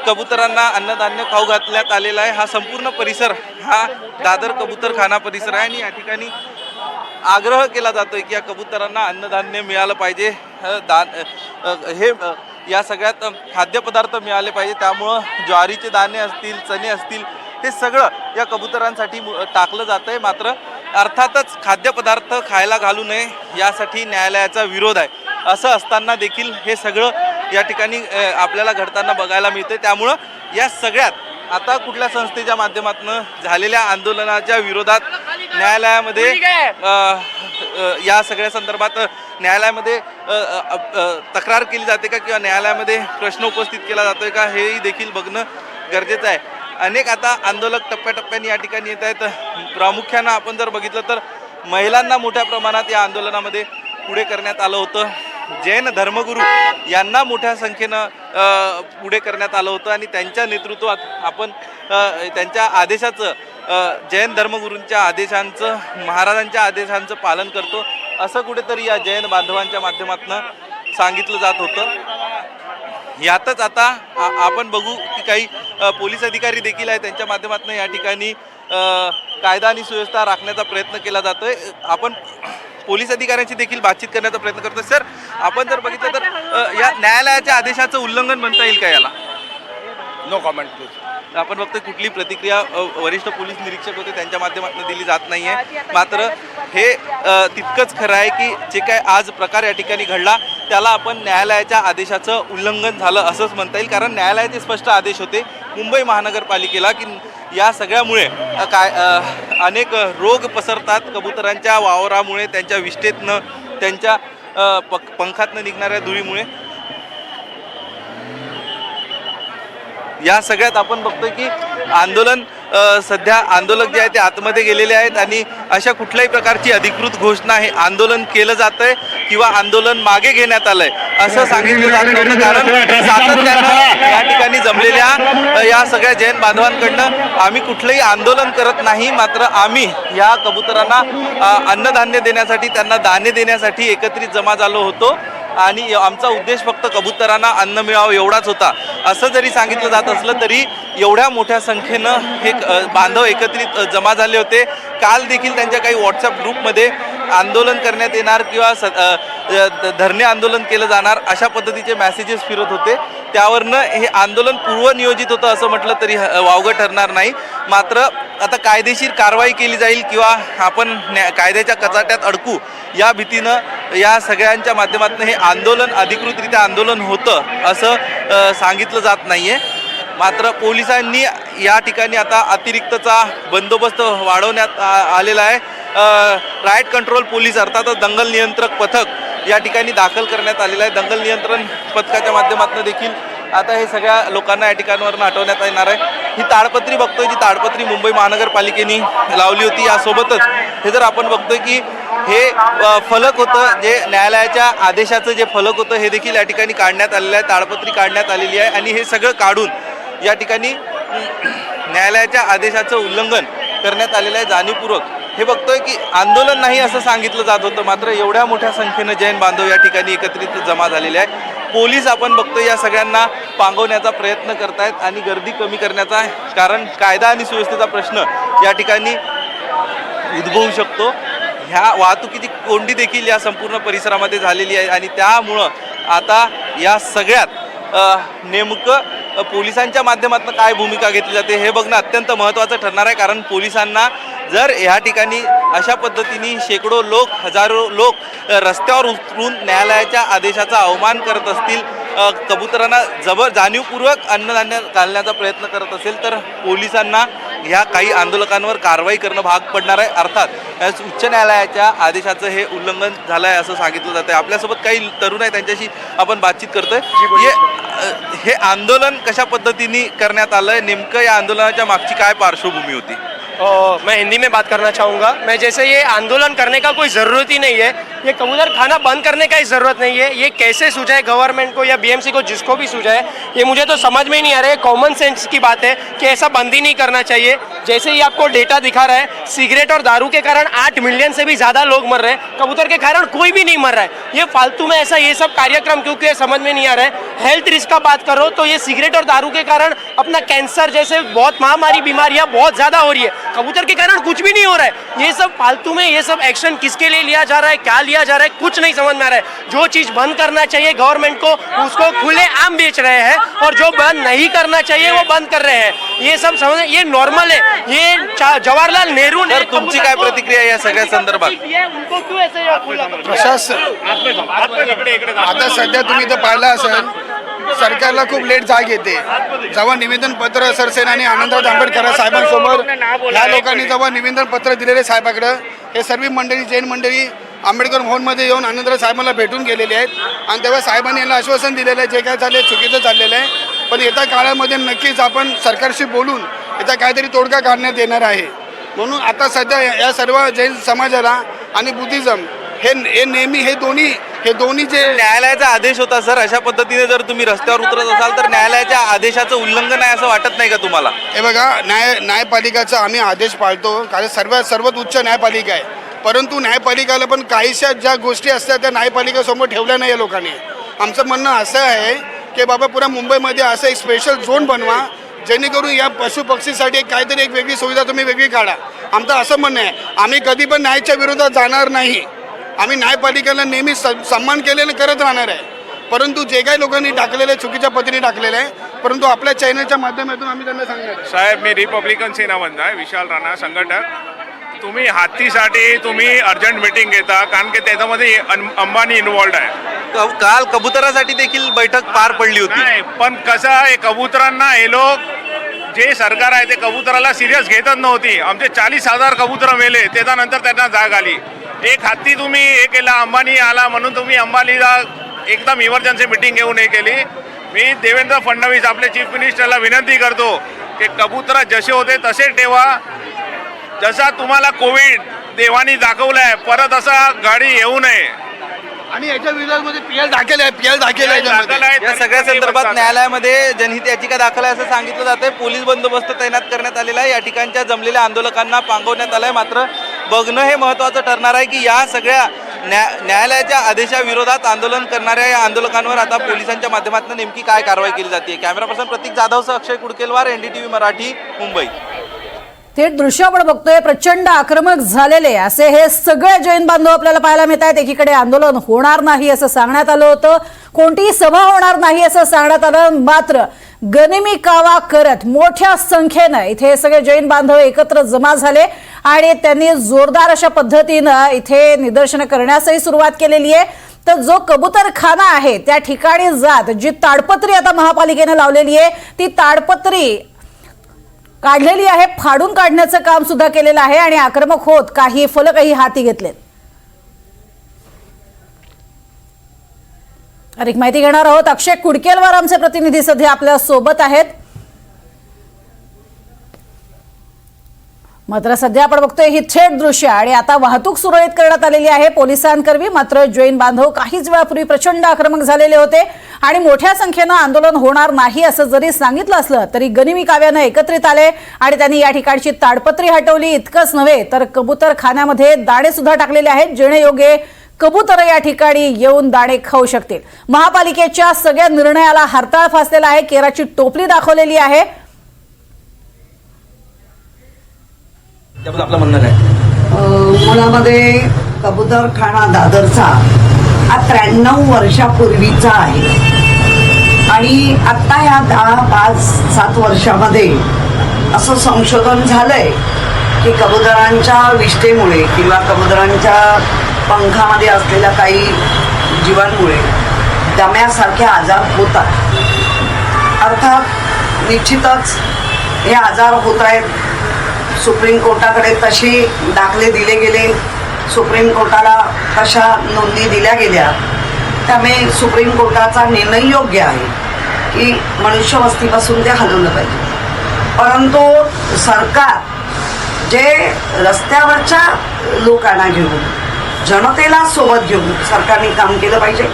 कबुतरांना अन्नधान्य खाऊ घालण्यात आलेला आहे. हा संपूर्ण परिसर हा दादर कबूतरखाना परिसर आहे आणि या ठिकाणी आग्रह केला जातोय की या कबुतरांना अन्नधान्य मिळालं पाहिजे, हे या सगळ्यात खाद्यपदार्थ मिळाले पाहिजे. त्यामुळं ज्वारीचे दाणे असतील, चणे असतील, हे सगळं या कबुतरांसाठी टाकलं जात आहे. मात्र अर्थातच खाद्यपदार्थ खायला घालू नये यासाठी न्यायालयाचा विरोध आहे. असं असताना देखील हे सगळं या ठिकाणी आपल्याला घडताना बघायला मिळतं. त्यामुळं या सगळ्यात आता कुठल्या संस्थेच्या माध्यमातून झालेल्या आंदोलनाच्या विरोधात न्यायालयामध्ये या सगळ्या संदर्भात न्यायालयामध्ये तक्रार केली जाते का किंवा न्यायालयामध्ये प्रश्न उपस्थित केला जातोय का हेही देखील बघणं गरजेचं आहे. अनेक आता आंदोलक टप्प्याटप्प्याने या ठिकाणी येत आहेत. प्रामुख्यानं आपण जर बघितलं तर महिलांना मोठ्या प्रमाणात या आंदोलनामध्ये पुढे करण्यात आलं होतं. जैन धर्मगुरू यांना मोठ्या संख्येनं पुढे करण्यात आलं होतं आणि त्यांच्या नेतृत्वात आपण त्यांच्या आदेशाचं, जैन धर्मगुरूंच्या आदेशांचं, महाराजांच्या आदेशांचं पालन करतो असं कुठेतरी या जैन बांधवांच्या माध्यमातून सांगितलं जात होतं. यातच आता आपण बघू की काही पोलीस अधिकारी देखील आहे, त्यांच्या माध्यमातून या ठिकाणी कायदा आणि सुव्यवस्था राखण्याचा प्रयत्न केला जातोय. आपण पोलीस अधिकाऱ्यांशी देखील बातचीत करण्याचा प्रयत्न करतोय. सर, आपण जर बघितलं तर या न्यायालयाच्या आदेशाचं उल्लंघन म्हणता येईल का याला? No comment please. आपण बघतोय कुठली प्रतिक्रिया वरिष्ठ पोलीस निरीक्षक होते त्यांच्या माध्यमातून दिली जात नाहीये. मात्र हे तितकंच खरं आहे की जे काय आज प्रकार या ठिकाणी घडला त्याला आपण न्यायालयाच्या आदेशाचं उल्लंघन झालं असंच म्हणता येईल. कारण न्यायालयाचे स्पष्ट आदेश होते मुंबई महानगरपालिकेला की या सगळ्यामुळे अनेक रोग पसरतात. कबुतरांच्या वावरामुळे, त्यांच्या विष्ठेतनं, त्यांच्या पंखातनं निघणाऱ्या धुळीमुळे. या सगळ्यात आपण बघतोय की आंदोलन सध्या आंदोलक जे आहे ते आतमध्ये गेलेले आहेत आणि अशा कुठल्याही प्रकारची अधिकृत घोषणा हे आंदोलन केलं जातंय किंवा आंदोलन मागे घेण्यात आलंय असं सांगितलं जात नव्हतं. कारण सातत्यानं या ठिकाणी जमलेल्या या सगळ्या जैन बांधवांकडनं आम्ही कुठलंही आंदोलन करत नाही, मात्र आम्ही या कबुतरांना अन्नधान्य देण्यासाठी, त्यांना दाणे देण्यासाठी एकत्रित जमा झालो होतो आणि आमचा उद्देश फक्त कबुतरांना अन्न मिळावं एवढाच होता असं जरी सांगितलं जात असलं तरी एवढ्या मोठ्या संख्येनं हे बांधव एकत्रित जमा झाले होते. काल देखील त्यांच्या काही व्हॉट्सअप ग्रुपमध्ये आंदोलन करण्यात येणार किंवा धरणे आंदोलन केलं जाणार अशा पद्धतीचे मेसेजेस फिरत होते. त्यावरनं हे आंदोलन पूर्वनियोजित होतं असं म्हटलं तरी वावगं ठरणार नाही. मात्र आता कायदेशीर कारवाई केली जाईल किंवा आपण कायद्याच्या कचाट्यात अडकू या भीतीनं या सगळ्यांच्या माध्यमातून हे आंदोलन अधिकृतरित्या आंदोलन होतं असं सांगितलं जात नाही आहे. मात्र पोलिसांनी या ठिकाणी आता अतिरिक्तचा बंदोबस्त वाढवण्यात आलेला आहे. राईट कंट्रोल पोलीस अर्थातच दंगल नियंत्रक पथक या ठिकाणी दाखल करण्यात आलेलं आहे. दंगल नियंत्रण पथकाच्या माध्यमातून देखील आता हे सगळ्या लोकांना या ठिकाणावरून हटवण्यात येणार आहे. ही ताडपत्री बघतोय, जी ताडपत्री मुंबई महानगरपालिकेने लावली होती. यासोबतच हे जर आपण बघतोय की हे फलक होतं, जे न्यायालयाच्या आदेशाचं जे फलक होतं हे देखील या ठिकाणी काढण्यात आलेलं आहे. ताडपत्री काढण्यात आलेली आहे आणि हे सगळं काढून या ठिकाणी न्यायालयाच्या आदेशाचं उल्लंघन करण्यात आलेलं आहे जाणीवपूर्वक. हे बघतोय की आंदोलन नाही असं सांगितलं जात होतं, मात्र एवढ्या मोठ्या संख्येनं जैन बांधव या ठिकाणी एकत्रित जमा झालेले आहे. पोलीस आपण बघतोय या सगळ्यांना पांगवण्याचा प्रयत्न करतायत आणि गर्दी कमी करण्याचा, कारण कायदा आणि सुव्यवस्थेचा प्रश्न या ठिकाणी उद्भवू शकतो. ह्या वाहतुकीची कोंडी देखील या संपूर्ण परिसरामध्ये झालेली आहे आणि त्यामुळं आता या सगळ्यात नेमकं पोलिसांच्या माध्यमातून काय भूमिका घेतली जाते हे बघणं अत्यंत महत्त्वाचं ठरणार आहे. कारण पोलिसांना जर ह्या ठिकाणी अशा पद्धतीने शेकडो लोक, हजारो लोक रस्त्यावर उतरून न्यायालयाच्या आदेशाचा अवमान करत असतील, कबुतरांना जाणीवपूर्वक अन्नधान्य घालण्याचा प्रयत्न करत असेल तर पोलिसांना ह्या काही आंदोलकांवर कारवाई करणं भाग पडणार आहे. अर्थात उच्च न्यायालयाच्या आदेशाचं हे उल्लंघन झालं आहे असं सांगितलं जातं आहे. आपल्यासोबत काही तरुण आहे, त्यांच्याशी आपण बातचीत करतोय. हे आंदोलन कशा पद्धतीने करण्यात आलं आहे, नेमकं या आंदोलनाच्या मागची काय पार्श्वभूमी होती? मैं हिंदी में बात करना चाहूँगा. मैं जैसे ये आंदोलन करने का कोई ज़रूरत ही नहीं है, ये कबूतर खाना बंद करने का ही ज़रूरत नहीं है. ये कैसे सुझाए गवर्नमेंट को या बीएमसी को, जिसको भी सुझाए, ये मुझे तो समझ में ही नहीं आ रहा है. कॉमन सेंस की बात है कि ऐसा बंद ही नहीं करना चाहिए. जैसे ही आपको डेटा दिखा रहा है, सिगरेट और दारू के कारण 8 मिलियन से भी ज़्यादा लोग मर रहे हैं, कबूतर के कारण कोई भी नहीं मर रहा है. ये फालतू में ऐसा ये सब कार्यक्रम क्योंकि समझ में नहीं आ रहा है. हेल्थ रिस्क का बात करो तो ये सिगरेट और दारू के कारण अपना कैंसर जैसे बहुत महामारी बीमारियाँ बहुत ज़्यादा हो रही है. कबूतर के कारण कुछ भी नहीं हो रहा है. ये सब फालतू में, ये सब एक्शन किसके लिए लिया जा रहा है, क्या लिया जा रहा है, कुछ नहीं समझ में आ रहा है. जो चीज़ बंद करना चाहिए गवर्नमेंट को, उसको खुले आम बेच रहे हैं और जो बंद नहीं करना चाहिए वो बंद कर रहे हैं. ये सब समझ, ये नॉर्मल है. ये जवाहरलाल नेहरू ने, तुमची काय प्रतिक्रिया या सगळ्या संदर्भात? उनको क्यों ऐसे आता सध्या तुम्ही तर पाहिलं असेल, सरकारला खूप लेट जाग येते. जेव्हा निवेदन पत्र सरसेनानी आनंदराव आंबेडकर साहेबांसमोर ह्या लोकांनी जेव्हा निवेदन पत्र दिलेले साहेबाकडं, हे सर्व मंडळी, जैन मंडळी आंबेडकर भवनमध्ये येऊन आनंदराव साहेबांना भेटून गेलेले आहेत आणि तेव्हा साहेबांनी यांना आश्वासन दिलेलं आहे जे काय झाले चुकीचं चाललेलं आहे, पण येत्या काळामध्ये नक्कीच आपण सरकारशी बोलून याचा काहीतरी तोडगा काढण्यात येणार आहे. म्हणून आता सध्या या सर्व जैन समाजाला आणि बुद्धिझम हे नेहमी हे दोन्ही जे न्यायालयाचा आदेश होता सर, अशा पद्धतीने जर तुम्ही रस्त्यावर उतरत असाल तर न्यायालयाच्या आदेशाचं उल्लंघन आहे असं वाटत नाही का तुम्हाला? हे बघा, न्यायपालिकाचा आम्ही आदेश पाळतो, कारण सर्वात उच्च न्यायपालिका आहे. परंतु न्यायपालिकाला पण काहीशा ज्या गोष्टी असतात त्या न्यायपालिकेसमोर ठेवल्या नाही या लोकांनी. आमचं म्हणणं असं आहे की बाबा पुऱ्या मुंबईमध्ये असं एक स्पेशल झोन बनवा जेणेकरून या पशु पक्षीसाठी काहीतरी एक वेगळी सुविधा तुम्ही वेगळी काढा. आमचं असं म्हणणं आहे, आम्ही कधी पण न्यायाच्या विरोधात जाणार नाही. आम्ही न्यायपालिकेला नेहमी सन्मान केलेलं करत राहणार आहे. परंतु जे काही लोकांनी टाकलेले चुकीच्या पद्धतीने टाकलेलं आहे, परंतु आपल्या चॅनलच्या माध्यमातून आम्ही त्यांना सांगणार आहे. साहेब, मी रिपब्लिकन सेनामधून आहे, विशाल राणा संघटक. तुम्ही हत्तीसाठी तुम्ही अर्जंट मीटिंग घेता कारण की त्याच्यामध्ये अंबानी इन्व्हॉल्ड आहे. काल कबुतरासाठी देखील बैठक पार पडली होती. नाही, पण कसं आहे, कबुतरांना हे लोक जे सरकार आहे ते कबुतराला सिरियस घेतच नव्हती. आमचे 40,000 कबुतर मेले, त्याच्यानंतर त्यांना जाग आली. एक हत्ती तुम्ही हे केला, अंबानी आला म्हणून तुम्ही अंबानीला एकदम इमर्जन्सी मीटिंग घेऊन हे केली. मी देवेंद्र फडणवीस आपले चीफ मिनिस्टरला विनंती करतो की कबुतर जसे होते तसे ठेवा. जसा तुम्हाला कोविड देवानी दाखवलाय, परत असा गाडी येऊ नये. आणि याच्या विरोधामध्ये पीएल दाखल आहे. या सगळ्या संदर्भात न्यायालयामध्ये जनहित याचिका दाखल आहे असं सांगितलं जातंय. पोलीस बंदोबस्त तैनात करण्यात आलेला आहे. या ठिकाणच्या जमलेल्या आंदोलकांना पांगवण्यात आलंय. मात्र बघणं हे महत्त्वाचं ठरणार आहे की या सगळ्या न्यायालयाच्या आदेशाविरोधात आंदोलन करणाऱ्या या आंदोलकांवर आता पोलिसांच्या माध्यमातून नेमकी काय कारवाई केली जाते. कॅमेरा पर्सन प्रतीक जाधवसह अक्षय कुडकेलवार, NDTV मराठी, मुंबई. थेट दृश्य आपण बघतोय. प्रचंड आक्रमक झालेले असे हे सगळे जैन बांधव आपल्याला पाहायला मिळत आहेत. एकीकडे आंदोलन होणार नाही असं सांगण्यात आलं होतं, कोणतीही सभा होणार नाही असं सांगण्यात आलं. मात्र गनिमी कावा करत मोठ्या संख्येनं इथे सगळे जैन बांधव एकत्र जमा झाले आणि त्यांनी जोरदार अशा पद्धतीनं इथे निदर्शनं करण्यासही सुरुवात केलेली आहे. तर जो कबूतरखाना आहे त्या ठिकाणी जात जी ताडपत्री आता महापालिकेने लावलेली आहे ती ताडपत्री काढलेली आहे, फाडून काढण्याचं काम सुद्धा केलेलं आहे आणि आक्रमक होत काही फलकही हाती घेतलेत. अधिक माहिती घेणार आहोत. अक्षय कुडकेलवार आमचे प्रतिनिधी सध्या आपल्या सोबत आहेत. मात्र सध्या आपण बघतोय ही थेट दृश्य आणि आता वाहतूक सुरळीत करण्यात आलेली आहे पोलिसांकरवी. मात्र जैन बांधव काहीच वेळापूर्वी प्रचंड आक्रमक झालेले होते आणि मोठ्या संख्येनं आंदोलन होणार नाही असं जरी सांगितलं असलं तरी गनिमी काव्यानं एकत्रित आले आणि त्यांनी या ठिकाणची ताडपत्री हटवली. इतकंच नव्हे तर कबूतरखान्यामध्ये दाणे सुद्धा टाकलेले आहेत जेणेयोगे कबूतर या ठिकाणी येऊन दाणे खाऊ शकतील. महापालिकेच्या सगळ्या निर्णयाला हरताळ फासलेला आहे, केराची टोपली दाखवलेली आहे. आपलं म्हणणं आहे मुलामध्ये कबूतरखाना दादरचा हा 93 वर्षापूर्वीचा आहे आणि आता ह्या 10-5-7 वर्षामध्ये असं संशोधन झालंय की कबुतरांच्या विष्ठेमुळे किंवा कबुतरांच्या पंखामध्ये असलेल्या काही जीवांमुळे दम्यासारखे आजार होतात. अर्थात निश्चितच हे आजार होत आहेत. सुप्रीम कोर्टाकडे तसे दाखले दिले गेले, सुप्रीम कोर्टाला तशा नोंदी दिल्या गेल्या, त्यामुळे सुप्रीम कोर्टाचा निर्णय योग्य आहे की मनुष्यवस्तीपासून ते हलवलं पाहिजे. परंतु सरकार जे रस्त्यावरच्या लोकांना घेऊन जनतेला सोबत घेऊन सरकारने काम केलं पाहिजे.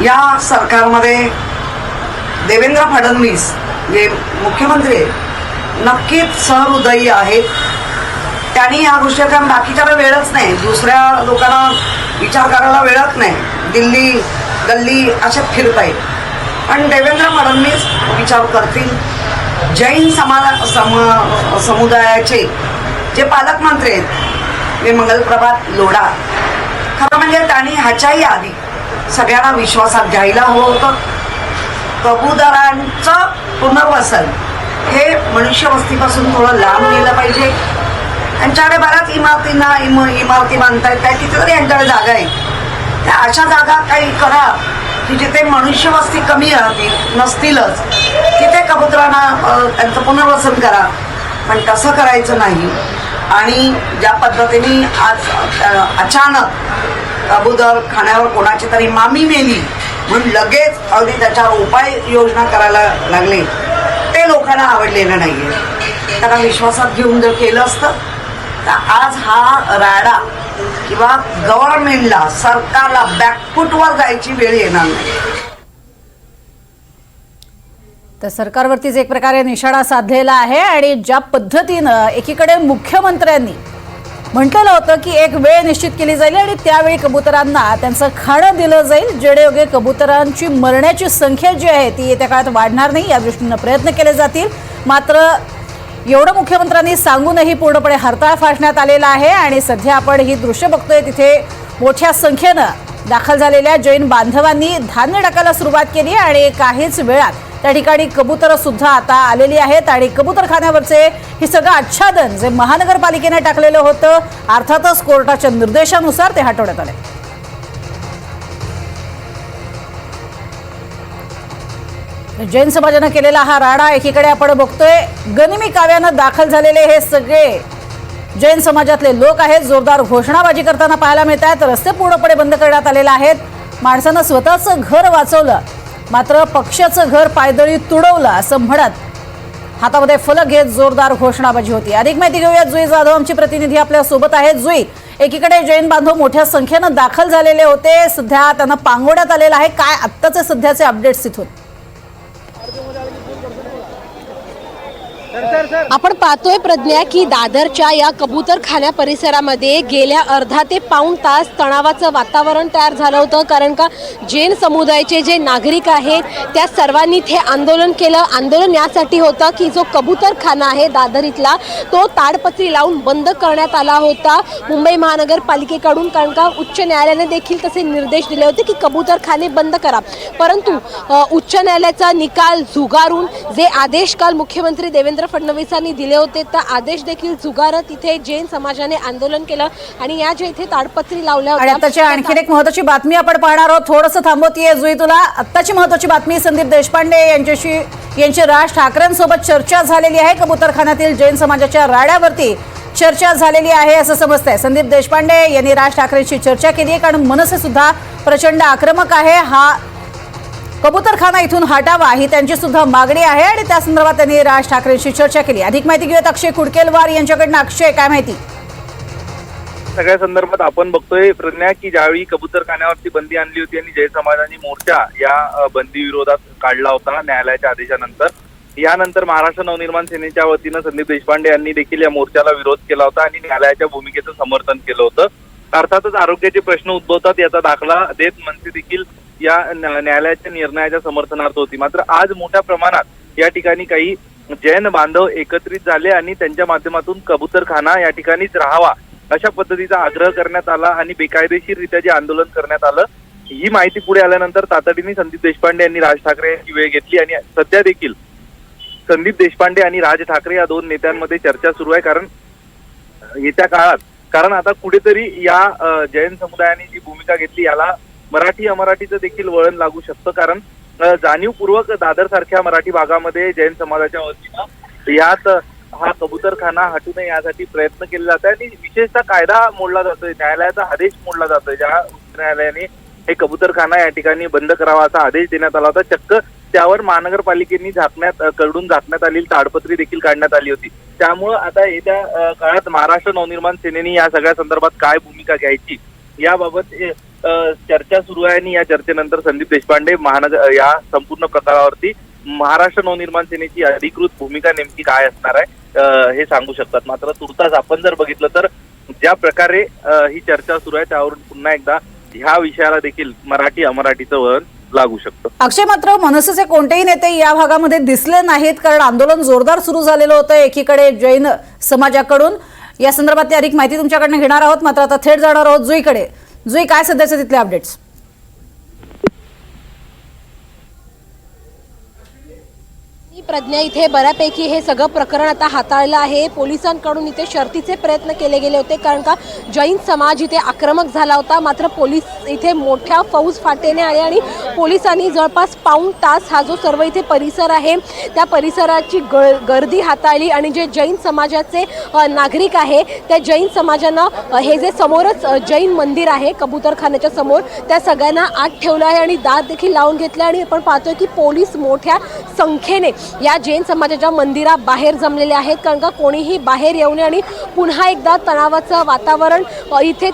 या सरकारमध्ये देवेंद्र फडणवीस जे मुख्यमंत्री आहेत नक्कीच सहृदयी आहेत. त्यांनी या गोष्टीचा बाकीच्याला वेळच नाही, दुसऱ्या लोकांना विचार करायला वेळच नाही, दिल्ली गल्ली असे फिरतायत. पण देवेंद्र फडणवीस विचार करतील. जैन समुदायाचे जे पालकमंत्री आहेत ते मंगलप्रभात लोढा, खरं म्हणजे त्यांनी ह्याच्याही आधी सगळ्यांना विश्वासात घ्यायला हवं होतं. कबुतरांचं पुनर्वसन हे मनुष्यवस्तीपासून थोडं लांब नेलं पाहिजे. यांच्याकडे बऱ्याच इमारती बांधता येत, तिथे यांच्याकडे जागा आहे, त्या अशा जागा काही करा की जिथे मनुष्यवस्ती कमी नसतीलच तिथे कबुतरांना त्यांचं पुनर्वसन करा. पण तसं करायचं नाही. आणि ज्या पद्धतीने आज अचानक कबूतर खाण्यावर कोणाची तरी मामी मेली म्हणून लगेच अगदी त्याच्यावर उपाययोजना करायला लागले, ते लोकांना आवडलेलं नाही आहे. त्यांना विश्वासात घेऊन जर केलं असतं तर आज हा राडा किंवा गव्हर्नमेंटला सरकारला बॅकफूटवर जायची वेळ येणार नाही. तर सरकारवरतीच एक प्रकारे निशाणा साधलेला आहे आणि ज्या पद्धतीनं एकीकडे मुख्यमंत्र्यांनी म्हटलेलं होतं की एक वेळ निश्चित केली जाईल आणि त्यावेळी कबुतरांना त्यांचं खाणं दिलं जाईल, जेणेयोगे कबुतरांची मरण्याची संख्या जी आहे ती येत्या काळात वाढणार नाही या दृष्टीनं प्रयत्न केले जातील. मात्र एवढं मुख्यमंत्र्यांनी सांगूनही पूर्णपणे हरताळ फासण्यात आलेला आहे आणि सध्या आपण ही दृश्य बघतोय तिथे मोठ्या संख्येनं दाखल झालेल्या जैन बांधवांनी धान्य टाकायला सुरुवात केली आणि काहीच वेळात त्या ठिकाणी कबुतरं सुद्धा आता आलेली आहेत आणि कबुतरखान्यावरचे हे सगळं आच्छादन जे महानगरपालिकेने टाकलेलं होतं अर्थातच कोर्टाच्या निर्देशानुसार ते हटवण्यात आले. जैन समाजानं केलेला हा राडा एकीकडे आपण बघतोय, गनिमी काव्यानं दाखल झालेले हे सगळे जैन समाजातले लोक आहेत. जोरदार घोषणाबाजी करताना पाहायला मिळत आहेत. रस्ते पूर्णपणे बंद करण्यात आलेले आहेत. माणसानं स्वतःचं घर वाचवलं मात्र पक्षाचं घर पायदळी तुडवलं असं म्हणत हातामध्ये फलक घेत जोरदार घोषणाबाजी होती. अधिक माहिती घेऊया, जुई जाधव आमची प्रतिनिधी आपल्या सोबत आहेत. जुई, एकीकडे जैन बांधव मोठ्या संख्येनं दाखल झालेले होते, सध्या त्यांना पांगवण्यात आलेलं आहे. काय आत्ताचे सध्याचे अपडेट्स तिथून? आपण पाहतोय प्रज्ञा की दादरच्या या कबूतरखान्या परिसरामध्ये गेल्या अर्धा ते पाऊण तास तणावाचं वातावरण तयार झालं होतं, कारण का जैन समुदायाचे जे नागरिक आहेत त्या सर्वांनी इथे आंदोलन केलं. आंदोलन यासाठी होतं की जो कबूतरखाना आहे दादर इथला तो ताडपत्री लावून बंद करण्यात आला होता मुंबई महानगरपालिकेकडून, कारण का उच्च न्यायालयाने देखील तसे निर्देश दिले होते की कबूतरखाने बंद करा. परंतु उच्च न्यायालयाचा निकाल झुगारून जे आदेश काल मुख्यमंत्री देवेंद्र फडणवीसांनी दिले होते त्या आदेश देखील झुगारत इथे जैन समाजाने आंदोलन केलं आणि या जे इथे ताडपत्री लावल्या होत्या. आताची आणखी एक महत्त्वाची बातमी आपण पाहणार आहोत. थोडंसं थांबवतीये जुई तुला. आत्ताची महत्त्वाची बातमी, संदीप देशपांडे यांची राज ठाकरेंसोबत चर्चा झालेली आहे. कबूतरखान्यातील जैन समाजाच्या राड्यावरती चर्चा झालेली आहे असं समजतंय. संदीप देशपांडे यांनी राज ठाकरेंशी चर्चा केली आहे, कारण मनसे सुद्धा प्रचंड आक्रमक आहे. हा कबूतरखाना इथून हटावा ही त्यांची सुद्धा मागणी आहे आणि त्या संदर्भात त्यांनी राज ठाकरेंशी चर्चा केली. अधिक माहिती घेऊयात अक्षय कुडकेलवार यांच्याकडनं. अक्षय, काय माहिती? सगळ्या संदर्भात आपण बघतोय प्रज्ञा की ज्यावेळी कबूतरखान्यावरती बंदी आणली होती आणि जैन समाजाने मोर्चा या बंदी विरोधात काढला होता न्यायालयाच्या आदेशानंतर, यानंतर महाराष्ट्र नवनिर्माण सेनेच्या वतीनं संदीप देशपांडे यांनी देखील या मोर्चाला विरोध केला होता आणि न्यायालयाच्या भूमिकेचं समर्थन केलं होतं. अर्थातच आरोग्याचे प्रश्न उद्भवतात याचा दाखला देत मनसे देखील या न्यायालयाच्या निर्णयाच्या समर्थनार्थ होती. मात्र आज मोठ्या प्रमाणात या ठिकाणी काही जैन बांधव एकत्रित झाले आणि त्यांच्या माध्यमातून कबूतरखाना या ठिकाणीच राहावा अशा पद्धतीचा आग्रह करण्यात आला आणि बेकायदेशीररित्या जे आंदोलन करण्यात आलं ही माहिती पुढे आल्यानंतर तातडीने संदीप देशपांडे यांनी राज ठाकरे यांची वेळ घेतली आणि सध्या देखील संदीप देशपांडे आणि राज ठाकरे या दोन नेत्यांमध्ये चर्चा सुरू आहे. कारण येत्या काळात, कारण आता कुठेतरी या जैन समुदायाने जी भूमिका घेतली याला मराठी अमराठीचं देखील वळण लागू शकतं. कारण जाणीवपूर्वक दादर सारख्या मराठी भागामध्ये जैन समाजाच्या वतीनं यात हा कबूतरखाना हटू नये यासाठी प्रयत्न केले जात आहे आणि विशेषतः कायदा मोडला जातोय, न्यायालयाचा आदेश मोडला जातोय. ज्या उच्च न्यायालयाने हे कबूतरखाना या ठिकाणी बंद करावा असा आदेश देण्यात आला होता, चक्क त्यावर महानगरपालिकेने झाकण्यात आलेली ताडपत्री देखील काढण्यात आली होती. त्यामुळं आता येत्या काळात महाराष्ट्र नवनिर्माण सेनेने या सगळ्या संदर्भात काय भूमिका घ्यायची याबाबत चर्चा सुरू आहे आणि या चर्चेनंतर संदीप देशपांडे या संपूर्ण प्रकारावरती महाराष्ट्र नवनिर्माण सेनेची अधिकृत भूमिका नेमकी काय असणार आहे हे सांगू शकतात. मात्र तुर्तास आपण जर बघितलं तर ज्या प्रकारे ही चर्चा सुरू आहे त्यावरून पुन्हा एकदा ह्या विषयाला देखील मराठी अमराठीचं वळण लागू शकतं. अक्षय, मात्र मनसेचे कोणतेही नेते या भागामध्ये दिसले नाहीत, कारण आंदोलन जोरदार सुरू झालेलं होतं एकीकडे जैन समाजाकडून. या संदर्भातली अधिक माहिती तुमच्याकडनं घेणार आहोत. मात्र आता थेट जाणार आहोत जुईकडे. जुई, काय सध्याचे तिथले अपडेट्स? प्रज्ञा, इथे बऱ्यापैकी हे सगळं प्रकरण आता हाताळलं आहे. पोलिसांकडून इथे शर्थीचे प्रयत्न केले गेले होते, कारण का जैन समाज इथे आक्रमक झाला होता. मात्र पोलीस इथे मोठ्या फौज फाटेने आले आणि पोलिसांनी जवळपास पाऊण तास हा जो सर्व इथे परिसर आहे त्या परिसराची गर्दी हाताळली आणि जे जैन समाजाचे नागरिक आहे त्या जैन समाजानं हे जे समोरच जैन मंदिर आहे कबूतरखान्याच्या समोर त्या सगळ्यांना आत ठेवलं आहे आणि दार देखील लावून घेतलं आणि आपण पाहतोय की पोलीस मोठ्या संख्येने या जैन समाजाच्या मंदिराबाहेर जमलेले आहेत, कारण का कोणीही बाहेर येऊ नये आणि पुन्हा एकदा तणावाचं वातावरण इथे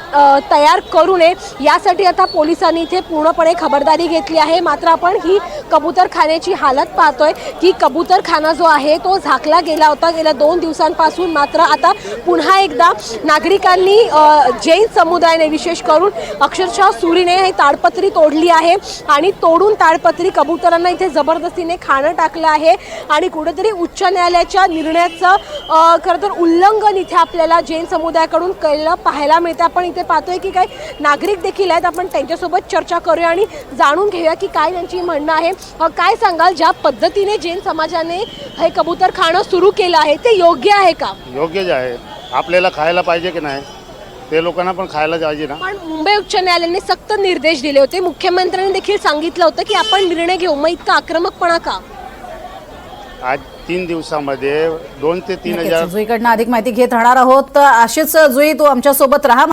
तयार करू नये यासाठी आता पोलिसांनी इथे पूर्णपणे खबरदारी घेतली आहे. मात्र आपण ही कबूतरखान्याची हालत पाहतोय की कबूतरखाना जो आहे तो झाकला गेला होता गेल्या 2 दिवसांपासून. मात्र आता पुन्हा एकदा नागरिकांनी जैन समुदायाने विशेष करून अक्षरशः सुरीने ही ताडपत्री तोडली आहे आणि तोडून ताडपत्री कबूतरांना इथे जबरदस्तीने खाणं टाकलं आहे आणि कुठेतरी उच्च न्यायालयाच्या निर्णयाचं खरं तर उल्लंघन इथे आपल्याला जैन समुदायाकडून केलं पाहायला मिळतं. आपण इथे पाहतोय की काही नागरिक देखील आहेत, आपण त्यांच्यासोबत चर्चा करूया आणि जाणून घेऊया की काय त्यांची म्हणणं आहे. काय सांगाल, ज्या पद्धतीने जैन समाजाने हे कबूतर खाणं सुरू केलं आहे ते योग्य आहे का? योग्यच आहे. आपल्याला खायला पाहिजे की नाही, ते लोकांना पण खायला पाहिजे ना. पण मुंबई उच्च न्यायालयाने सक्त निर्देश दिले होते, मुख्यमंत्र्यांनी देखील सांगितलं होतं की आपण निर्णय घेऊ, मग इतका आक्रमकपणा का? आज 3 दिवसामध्ये 2 ते 3 हजार जुईकडनं अधिक माहिती घेत राहणार आहोत. अशीच जुई, तू आमच्यासोबत राहा.